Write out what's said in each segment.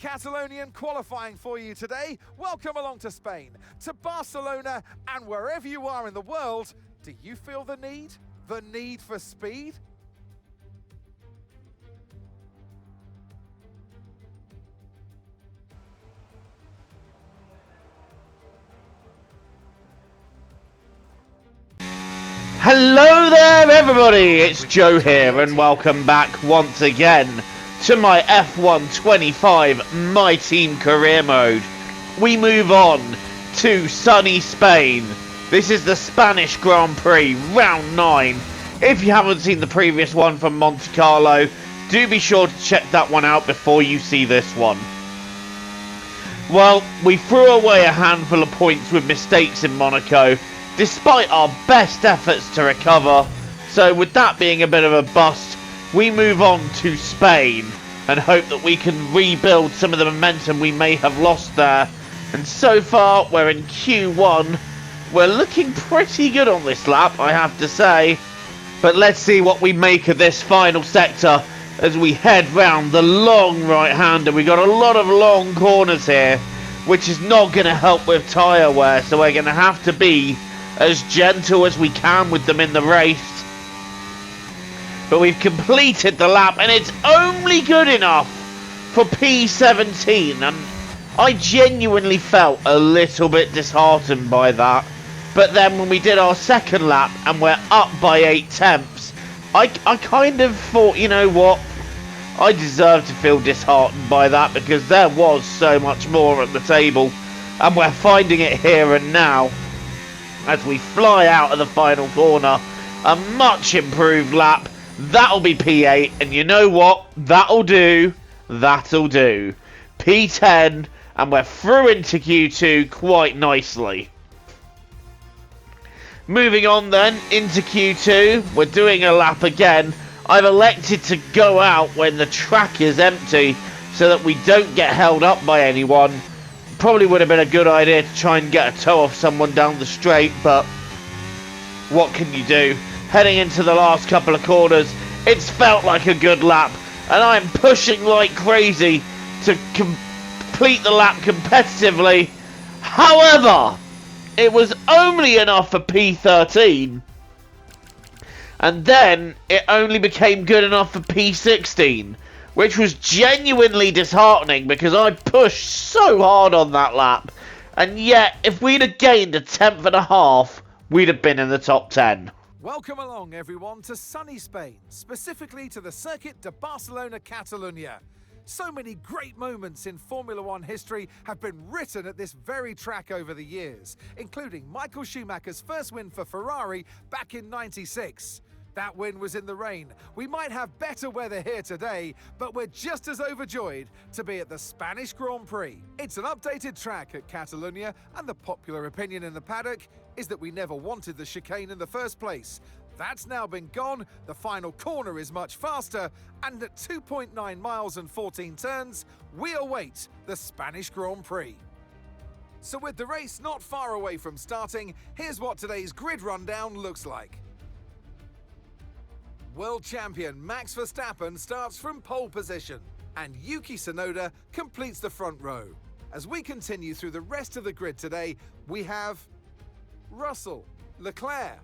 Catalonian qualifying for you today. Welcome along to Spain, to Barcelona, and wherever you are in the world, do you feel the need? The need for speed? Hello there everybody, it's Joe here and welcome back once again to my F1 25 My Team Career Mode. We move on to sunny Spain. This is the Spanish Grand Prix, round 9. If you haven't seen the previous one from Monte Carlo, do be sure to check that one out before you see this one. Well, we threw away a handful of points with mistakes in Monaco, despite our best efforts to recover. So with that being a bit of a bust, we move on to Spain and hope that we can rebuild some of the momentum we may have lost there. And so far we're in Q1. We're looking pretty good on this lap, I have to say. But let's see what we make of this final sector as we head round the long right-hander. We've got a lot of long corners here, which is not going to help with tyre wear, so we're going to have to be as gentle as we can with them in the race. But we've completed the lap and it's only good enough for P17, and I genuinely felt a little bit disheartened by that. But then when we did our second lap and we're up by 8 tenths, I kind of thought, you know what, I deserve to feel disheartened by that because there was so much more at the table, and we're finding it here and now as we fly out of the final corner. A much improved lap. That'll be P8, and you know what? That'll do. That'll do. P10, and we're through into Q2 quite nicely. Moving on then into Q2, we're doing a lap again. I've elected to go out when the track is empty so that we don't get held up by anyone. Probably would have been a good idea to try and get a toe off someone down the straight, but what can you do? Heading into the last couple of corners, it's felt like a good lap, and I'm pushing like crazy to complete the lap competitively. However, it was only enough for P13, and then it only became good enough for P16. Which was genuinely disheartening because I pushed so hard on that lap. And yet, if we'd have gained a 10.5, we'd have been in the top 10. Welcome along everyone to sunny Spain, specifically to the Circuit de Barcelona Catalunya. So many great moments in Formula One history have been written at this very track over the years, including Michael Schumacher's first win for Ferrari back in '96. That win was in the rain. We might have better weather here today, but we're just as overjoyed to be at the Spanish Grand Prix. It's an updated track at Catalunya, and the popular opinion in the paddock is that we never wanted the chicane in the first place. That's now been gone, the final corner is much faster, and at 2.9 miles and 14 turns, we await the Spanish Grand Prix. So with the race not far away from starting, here's what today's grid rundown looks like. World champion Max Verstappen starts from pole position, and Yuki Tsunoda completes the front row. As we continue through the rest of the grid today, we have Russell, Leclerc,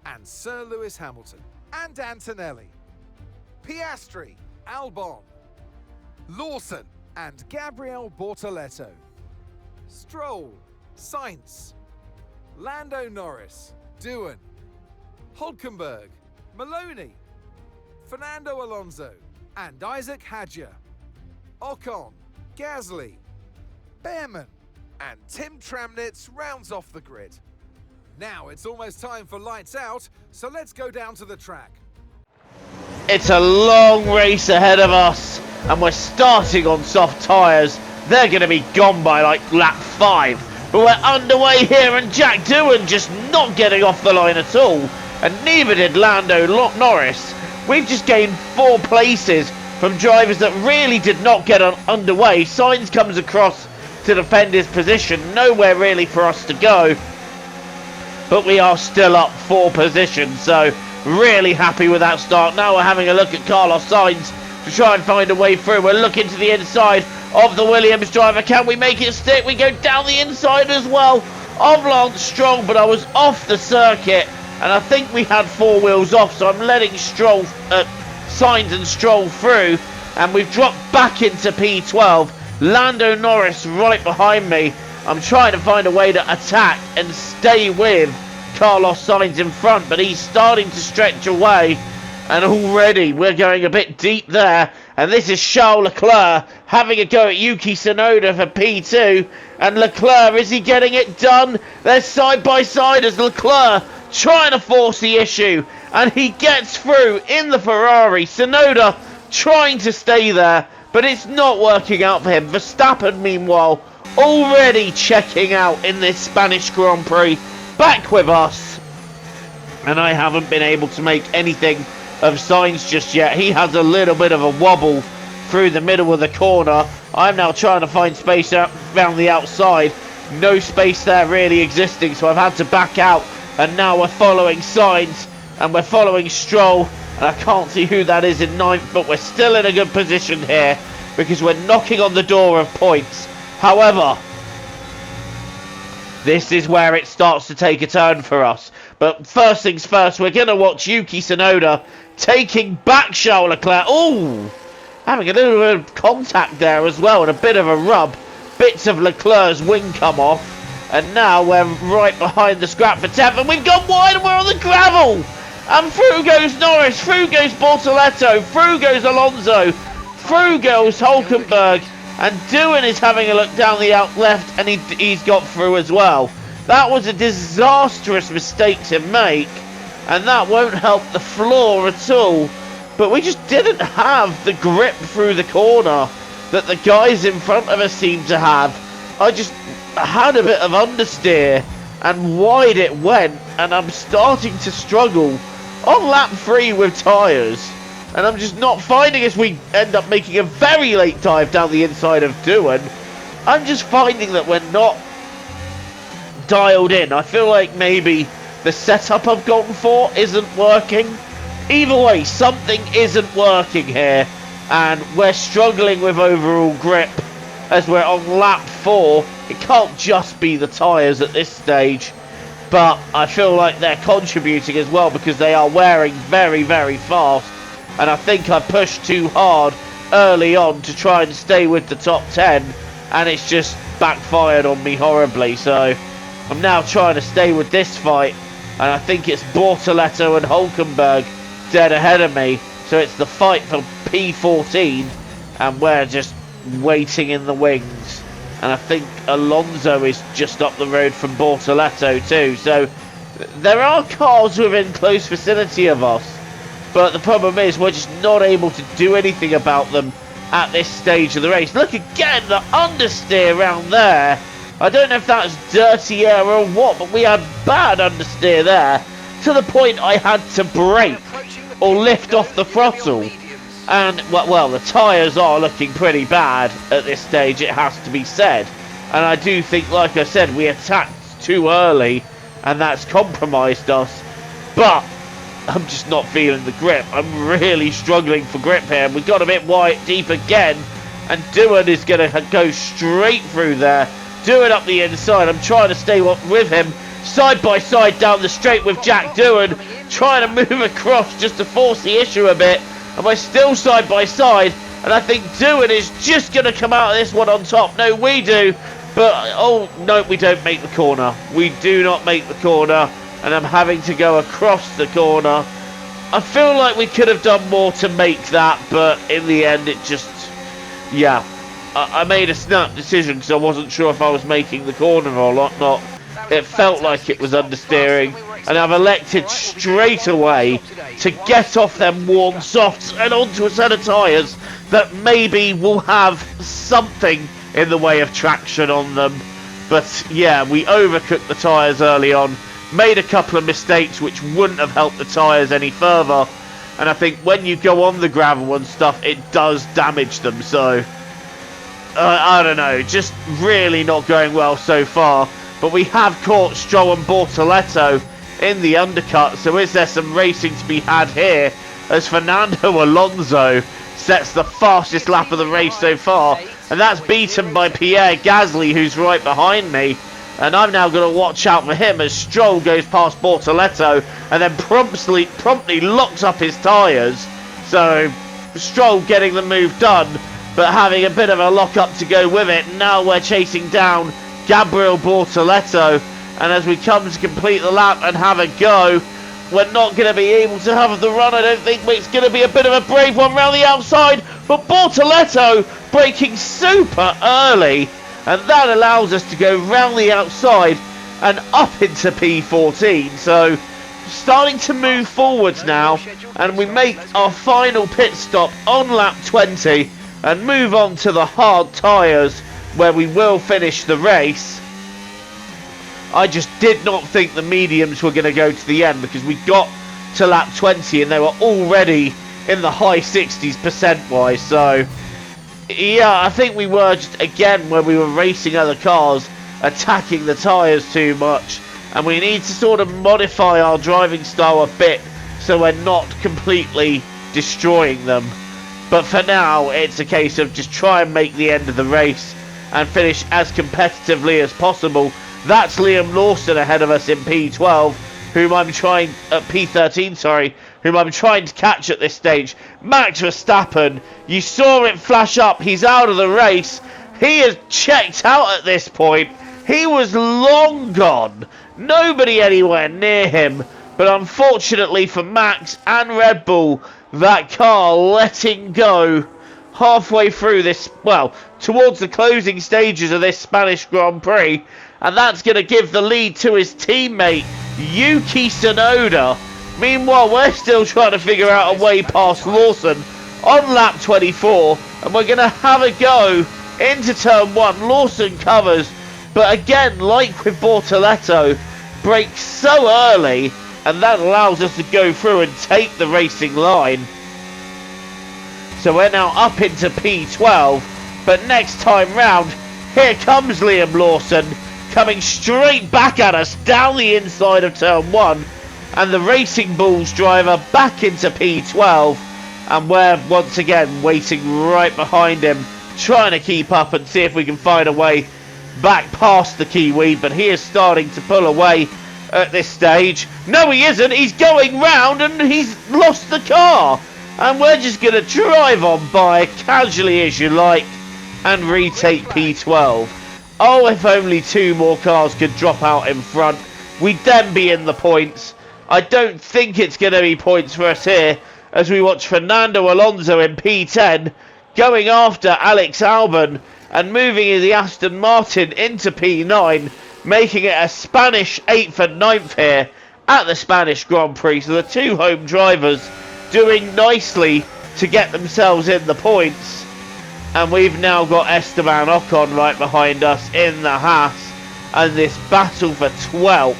and Sir Lewis Hamilton, and Antonelli, Piastri, Albon, Lawson, and Gabriel Bortoleto, Stroll, Sainz, Lando Norris, Doohan, Hülkenberg, Maloney, Fernando Alonso, and Isaac Hadjar, Ocon, Gasly, Behrman, and Tim Tramnitz rounds off the grid. Now it's almost time for lights out, so let's go down to the track. It's a long race ahead of us, and we're starting on soft tyres. They're going to be gone by like lap 5, but we're underway here, and Jack Doohan just not getting off the line at all. And neither did Lando Norris. We've just gained 4 places from drivers that really did not get underway. Sainz comes across to defend his position. Nowhere really for us to go. But we are still up 4 positions. So really happy with that start. Now we're having a look at Carlos Sainz to try and find a way through. We're looking to the inside. of the Williams driver. Can we make it stick? We go down the inside as well of Lance Stroll, but I was off the circuit, and I think we had 4 wheels off, so I'm letting Sainz and Stroll through, and we've dropped back into P12. Lando Norris right behind me. I'm trying to find a way to attack and stay with Carlos Sainz in front, but he's starting to stretch away, and already we're going a bit deep there. And this is Charles Leclerc having a go at Yuki Tsunoda for P2, and Leclerc, is he getting it done? They're side by side as Leclerc trying to force the issue, and he gets through in the Ferrari. Tsunoda trying to stay there, but it's not working out for him. Verstappen, meanwhile, already checking out in this Spanish Grand Prix, back with us, and I haven't been able to make anything of Sainz just yet. He has a little bit of a wobble through the middle of the corner. I'm now trying to find space around the outside. No space there really existing, so I've had to back out, and now we're following Sainz and we're following Stroll, and I can't see who that is in 9th, but we're still in a good position here because we're knocking on the door of points. However, this is where it starts to take a turn for us. But first things first, we're going to watch Yuki Tsunoda taking back Charles Leclerc. Ooh, having a little bit of contact there as well, and a bit of a rub. Bits of Leclerc's wing come off, and now we're right behind the scrap for 10th, and we've gone wide and we're on the gravel. And through goes Norris, through goes Bortoleto, through goes Alonso, through goes Hulkenberg, and Doohan is having a look down the out left, and he's got through as well. That was a disastrous mistake to make, and that won't help the floor at all. But we just didn't have the grip through the corner that the guys in front of us seemed to have. I just had a bit of understeer, and wide it went, and I'm starting to struggle on lap 3 with tyres. And I'm just not finding, as we end up making a very late dive down the inside of Doohan, I'm just finding that we're not dialed in. I feel like maybe the setup I've gone for isn't working. Either way, something isn't working here, and we're struggling with overall grip as we're on lap 4. It can't just be the tyres at this stage, but I feel like they're contributing as well because they are wearing very, very fast. And I think I pushed too hard early on to try and stay with the top 10, and it's just backfired on me horribly. So I'm now trying to stay with this fight, and I think it's Bortoleto and Hulkenberg dead ahead of me. So it's the fight for P14, and we're just waiting in the wings. And I think Alonso is just up the road from Bortoleto too. So there are cars within close vicinity of us, but the problem is we're just not able to do anything about them at this stage of the race. Look again, the understeer around there. I don't know if that's dirty air or what, but we had bad understeer there, to the point I had to brake or lift off the throttle. And, well, the tyres are looking pretty bad at this stage, it has to be said. And I do think, like I said, we attacked too early, and that's compromised us. But I'm just not feeling the grip. I'm really struggling for grip here. We got a bit wide deep again, and Doohan is going to go straight through there. Doohan up the inside. I'm trying to stay with him side by side down the straight with Jack Doohan, trying to move across just to force the issue a bit. And we're still side by side, and I think Doohan is just going to come out of this one on top. No, we do, but oh no, we don't make the corner. We do not make the corner, and I'm having to go across the corner. I feel like we could have done more to make that, but in the end it just, yeah, I made a snap decision because I wasn't sure if I was making the corner or not. It felt like it was understeering, and I've elected straight away to get off them worn softs and onto a set of tyres that maybe will have something in the way of traction on them. But yeah, we overcooked the tyres early on, made a couple of mistakes which wouldn't have helped the tyres any further, and I think when you go on the gravel and stuff, it does damage them. So I don't know, just really not going well so far. But we have caught Stroll and Bortoleto in the undercut, so is there some racing to be had here as Fernando Alonso sets the fastest lap of the race so far, and that's beaten by Pierre Gasly, who's right behind me. And I'm now going to watch out for him as Stroll goes past Bortoleto and then promptly locks up his tyres. So Stroll getting the move done, but having a bit of a lock-up to go with it. Now we're chasing down Gabriel Bortoleto, and as we come to complete the lap and have a go, we're not going to be able to have the run, I don't think, but it's going to be a bit of a brave one round the outside. But Bortoleto braking super early, and that allows us to go round the outside and up into P14. So starting to move forwards now, and we make our final pit stop on lap 20 and move on to the hard tyres where we will finish the race. I just did not think the mediums were going to go to the end, because we got to lap 20 and they were already in the high 60s percent-wise. So, yeah, I think we were just, again, where we were racing other cars, attacking the tyres too much. And we need to sort of modify our driving style a bit so we're not completely destroying them. But for now, it's a case of just try and make the end of the race and finish as competitively as possible. That's Liam Lawson ahead of us in P12, P13, sorry, whom I'm trying to catch at this stage. Max Verstappen, you saw it flash up, he's out of the race. He has checked out at this point. He was long gone. Nobody anywhere near him. But unfortunately for Max and Red Bull, that car letting go halfway through this, well, towards the closing stages of this Spanish Grand Prix. And that's going to give the lead to his teammate, Yuki Tsunoda. Meanwhile, we're still trying to figure out a way past Lawson on lap 24. And we're going to have a go into turn 1. Lawson covers. But again, like with Bortoleto, brakes so early. And that allows us to go through and take the racing line. So we're now up into P12. But next time round, here comes Liam Lawson, coming straight back at us down the inside of turn 1, and the Racing Bulls driver back into P12, and we're once again waiting right behind him, trying to keep up and see if we can find a way back past the Kiwi. But he is starting to pull away at this stage. No, he isn't. He's going round and he's lost the car, and we're just going to drive on by casually as you like and retake P12. Oh, if only 2 more cars could drop out in front, we'd then be in the points. I don't think it's going to be points for us here, as we watch Fernando Alonso in P10 going after Alex Albon and moving the Aston Martin into P9, making it a Spanish 8th and 9th here at the Spanish Grand Prix. So the 2 home drivers doing nicely to get themselves in the points. And we've now got Esteban Ocon right behind us in the Haas, and this battle for 12th.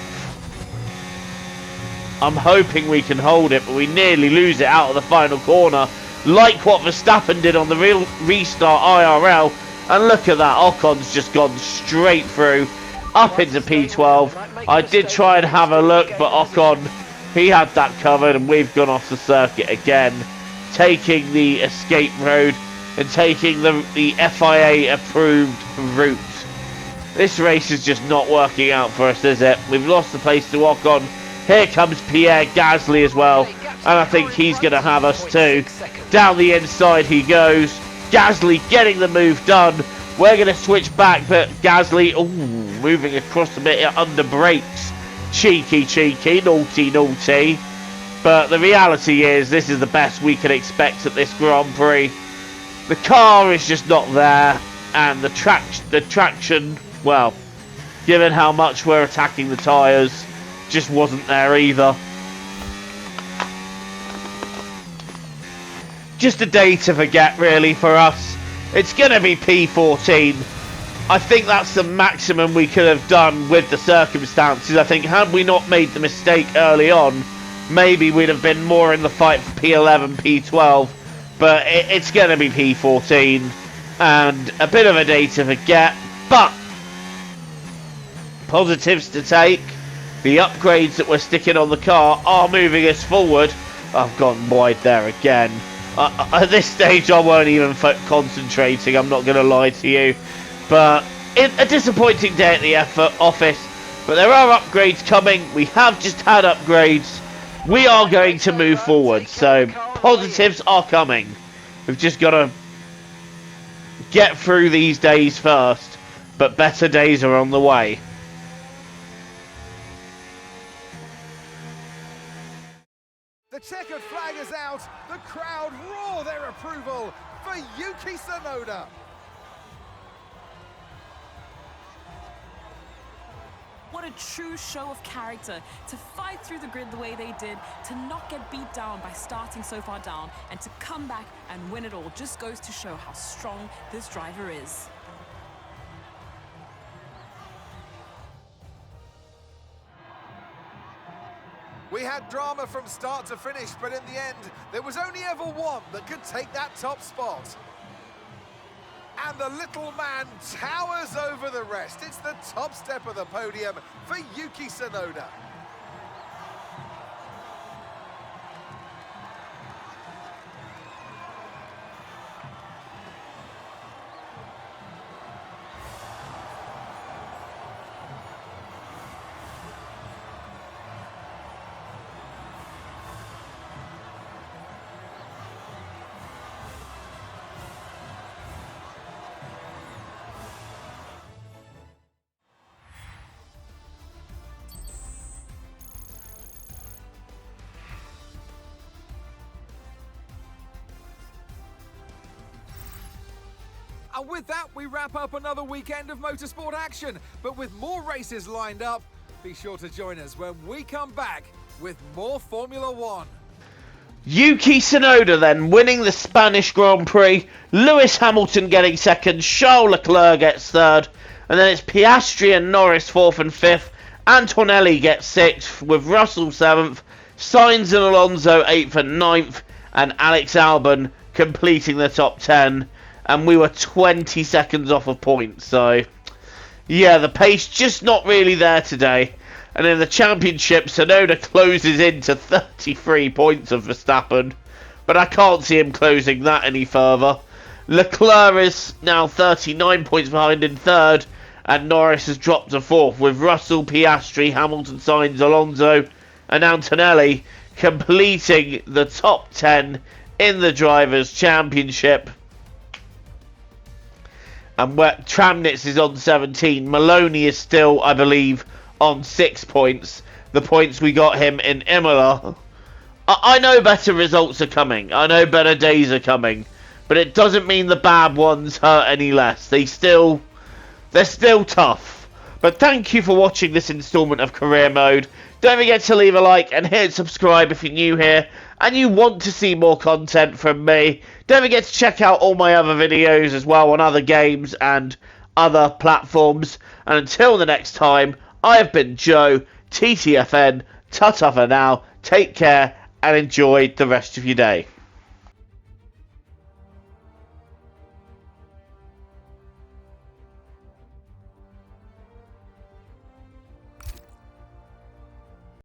I'm hoping we can hold it, but we nearly lose it out of the final corner, like what Verstappen did on the restart IRL. And look at that, Ocon's just gone straight through, up into P12. I did try and have a look, but Ocon, he had that covered, and we've gone off the circuit again, taking the escape road and taking the FIA approved route. This race is just not working out for us, is it? We've lost the place to Ocon. Here comes Pierre Gasly as well, and I think he's going to have us too. Down the inside he goes. Gasly getting the move done. We're going to switch back, but Gasly, moving across a bit under brakes. Cheeky, naughty. But the reality is, this is the best we can expect at this Grand Prix. The car is just not there, and the traction, well, given how much we're attacking the tyres, just wasn't there either. Just a day to forget, really, for us. It's going to be P14. I think that's the maximum we could have done with the circumstances. I think had we not made the mistake early on, maybe we'd have been more in the fight for P11, P12. But it's going to be P14, and a bit of a day to forget. But positives to take. The upgrades that we're sticking on the car are moving us forward. I've gone wide there again. At this stage, I weren't even concentrating, I'm not going to lie to you. But a disappointing day at the office. But there are upgrades coming. We have just had upgrades. We are going to move forward. So positives are coming. We've just got to get through these days first. But better days are on the way. The checkered flag is out. The crowd roar their approval for Yuki Tsunoda. What a true show of character to fight through the grid the way they did, to not get beat down by starting so far down, and to come back and win it all. Just goes to show how strong this driver is. We had drama from start to finish, but in the end, there was only ever one that could take that top spot. And the little man towers over the rest. It's the top step of the podium for Yuki Tsunoda. And with that, we wrap up another weekend of motorsport action. But with more races lined up, be sure to join us when we come back with more Formula One. Yuki Tsunoda then winning the Spanish Grand Prix, Lewis Hamilton getting second, Charles Leclerc gets third, and then it's Piastri and Norris fourth and fifth, Antonelli gets sixth with Russell seventh, Sainz and Alonso eighth and ninth, and Alex Albon completing the top 10. And we were 20 seconds off of points, so yeah, the pace just not really there today. And in the championship, Tsunoda closes into 33 points of Verstappen, but I can't see him closing that any further. Leclerc is now 39 points behind in third, and Norris has dropped to fourth, with Russell, Piastri, Hamilton, Sainz, Alonso, and Antonelli completing the top 10 in the Drivers' Championship. And where Tramnitz is on 17, Maloney is still, I believe, on 6 points. The points we got him in Imola. I know better results are coming. I know better days are coming. But it doesn't mean the bad ones hurt any less. They're still tough. But thank you for watching this installment of Career Mode. Don't forget to leave a like and hit subscribe if you're new here and you want to see more content from me. Don't forget to check out all my other videos as well on other games and other platforms. And until the next time, I have been Joe, TTFN, ta-ta for now, take care and enjoy the rest of your day.